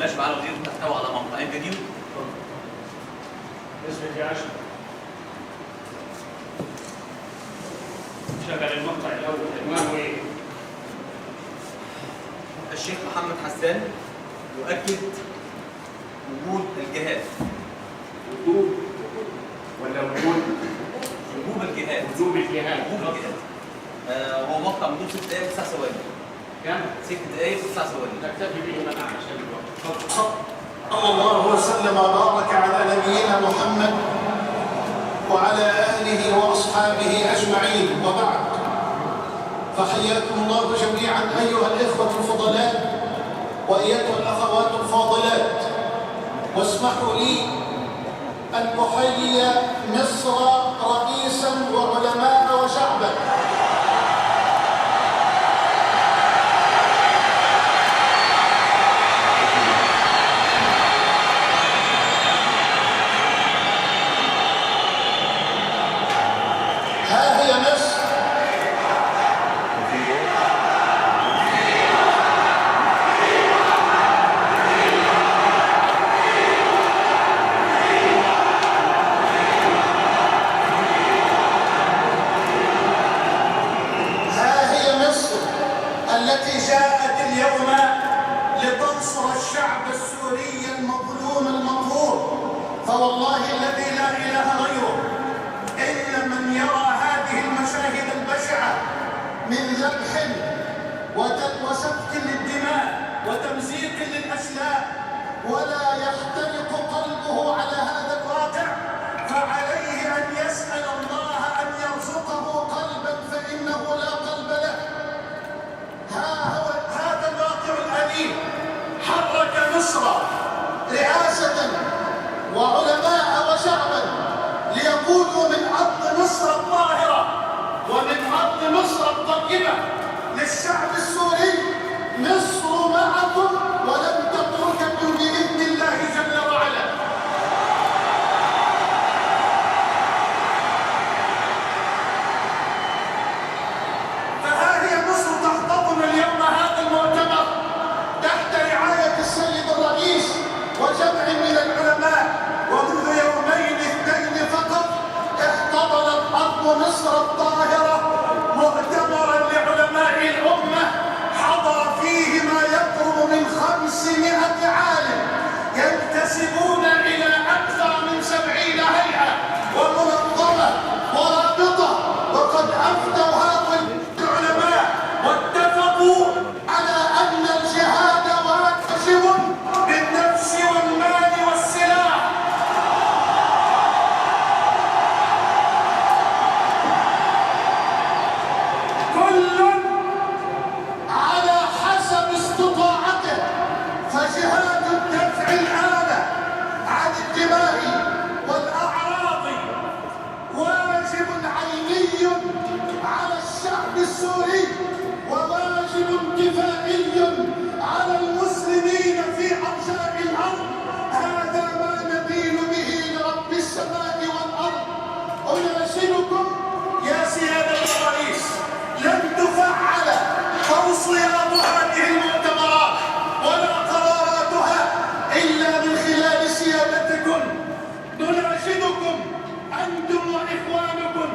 فلاش على غير تحتوي على مقطعين فيديو. اسمك يا اشرف. شغل المقطع الاول عنوانه ايه؟ الشيخ محمد حسان يؤكد وجود الجهاد. وجوب ولا وجود؟ وجوب الجهاد. وجوب الجهاد. وجوب الجهاد. هو مقطع مدته 6 دقائق 9 ثواني. كم؟ 6 دقائق 9 ثواني. نكتفي به معنا عشان الوقت. صلى الله وسلم وبارك على نبينا محمد وعلى آله وأصحابه أجمعين، وبعد، فحياكم الله جميعا أيها الإخوة الفضلاء وأيتها الأخوات الفاضلات. واسمحوا لي أن أحيي مصر رئيسا وعلماء وشعبا. ها هي مصر التي جاءت اليوم لتنصر الشعب السوري المظلوم المقهور. فوالله الذي لا إله غيره، إن من يرى هذه المشاهد البشعة من ذبح وسفك للدماء وتمزيق للأشلاء ولا يحترق قلبه على هذا الواقع، فعليه أن يسأل الله أن يرزقه قلبا، فإنه لا قلب له. هذا الواقع الأليم حرك مصر رئاسة وعلماء وشعبا ليقودوا من أرض مصر الطاهرة ومن أرض مصر الطيبة للشعب السوري: مصر معكم ولن تترككم بإذن الله جل وعلا. اليوم هذا المؤتمر تحت رعاية السيد الرئيس وجمع من العلماء، ومنذ يومين 2 فقط احتضنت أرض مصر الطاهرة مؤتمرا لعلماء الأمة حضر فيه ما يقرب من 500 عالم ينتسبون إلى أكثر من 70 هيئة ومنظمة ورابطة، وقد أفتوا هؤلاء العلماء واتفقوا على أن الجهاد واجب بالنفس والمال والسلاح. كل على حسب استطاعته، فجهاد الدفع الآن عن الدماء والأعراض واجب عيني على الشعب السوري وواجب كفائي على المسلمين في أرجاء الأرض. هذا ما نبيل به لرب السماء والأرض. أناشدكم يا سيادة الرئيس، لن تفعل توصيات هذه المؤتمرات ولا قراراتها إلا من خلال سيادتكم. نناشدكم أنتم وإخوانكم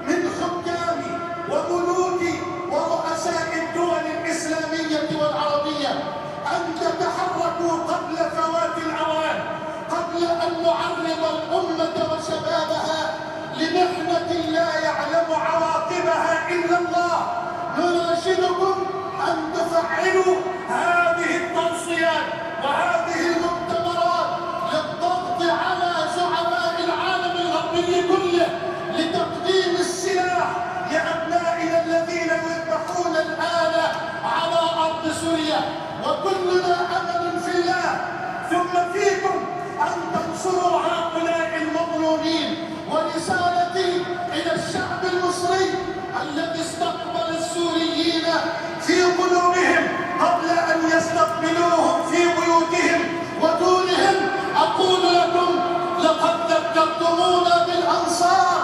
من حكام وملوك ورؤساء الدول الإسلامية والعربية أن تتحركوا قبل فوات الأوان، قبل أن نعرض الأمة وشبابها لمحنة لا يعلم عواقبها إلا الله. نناشدكم أن تفعلوا هذه التوصيات وهذه المؤتمرات للضغط على زعماء العالم الغربي كله لتقديم السلاح لأبنائنا الذين يذبحون الآن على أرض سوريا. وكلنا أمل في الله ثم فيكم أن تنصروا هؤلاء المظلومين. ورسالتي إلى الشعب المصري الذي استقبل السوريين في قلوبهم قبل أن يستقبلوهم في بيوتهم ودونهم، أقول لكم: لقد ذكرتمونا بالأنصار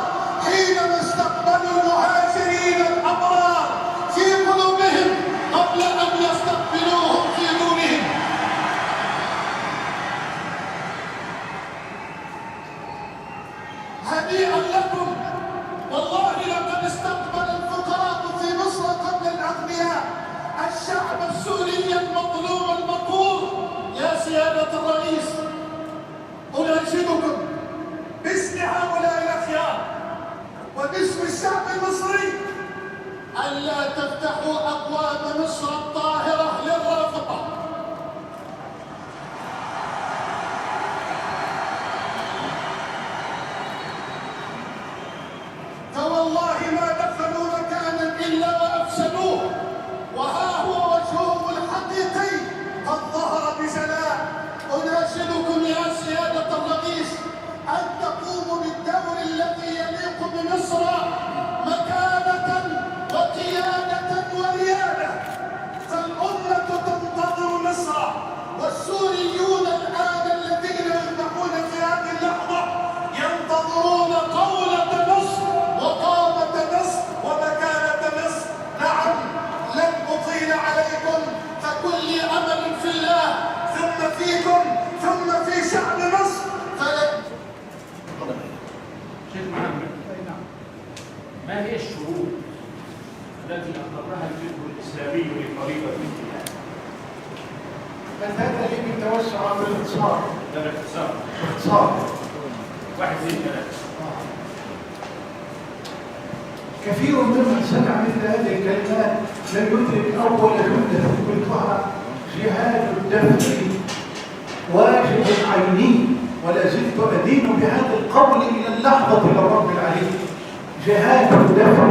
حينما استقبلوا المهاجرين الأبرار في قلوبهم قبل أن يستقبلوهم في دونهم. المصري ألا تفتحوا أبواب مصر الطاهرة للرافضة. فوالله ما دخلوا مكانا إلا وأفسدوه، وها هو وجههم الحقيقي قد ظهر بجلاء. أناشدكم يا سيادة الرئيس أن تقوموا بالدور الذي يليق بمصر مكانة وقيادة وريادة، فالأمة تنتظر مصر، والسوريون الآن الذين يذبحون في هذه اللحظة ينتظرون قولة مصر وقامة مصر ومكانة مصر. نعم، لن أطيل عليكم، فكن لي أمل في الله ثم فيكم ثم في شعب مصر. شيخ محمد، ما هي الشروط التي أقرها الفقه الإسلامي لطريقة الجهاد؟ هذا اللي بالتوسع في الاختصار. ده باختصار. باختصار. 1 2 3. كثير ممن سمع مثل هذه الكلمات لم يدرك اول جمله قلتها: جهاد الدفع واجب عيني، ولا زلت ادين بهذا القول الى اللحظه للرب العلي. جهاد الدفع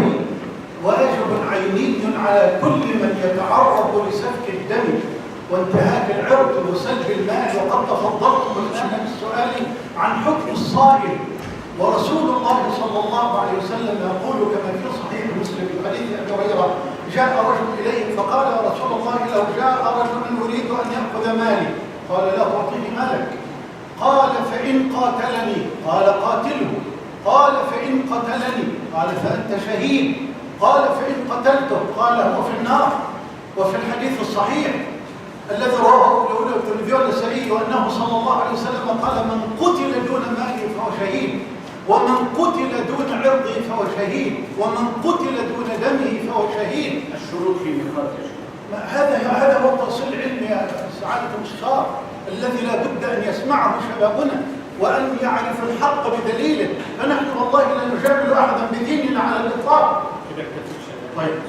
واجب عيني على كل من يتعرض لسفك الدم وانتهاك العرض وسلب المال. وقد تفضلتم الان بالسؤال عن حكم الصائل، ورسول الله صلى الله عليه وسلم يقول كما في صحيح مسلم في حديث ابي هريره: جاء رجل اليه فقال: يا رسول الله، لو جاء رجل يريد ان ياخذ مالي، قال: لا تعطيه مالك. قال: فان قاتلني؟ قال: قاتله. قال: فان قتلني؟ قال: فانت شهيد. قال: فان قتلته؟ قال: هو في النار. وفي الحديث الصحيح الذي رواه ابو الترمذي والنسائي انه صلى الله عليه وسلم قال: من قتل دون ماله فهو شهيد، ومن قتل دون عرضه فهو شهيد، ومن قتل دون دمه فهو شهيد. الشروط في ميقات يا شيخ. هذا هو التأصيل العلمي يا سعادة المستشار الذي لا بد ان يسمعه شبابنا وان يعرف الحق بدليله. فنحن والله لا نجامل احدا بديننا على الاطلاق. كده كتب شباب. طيب.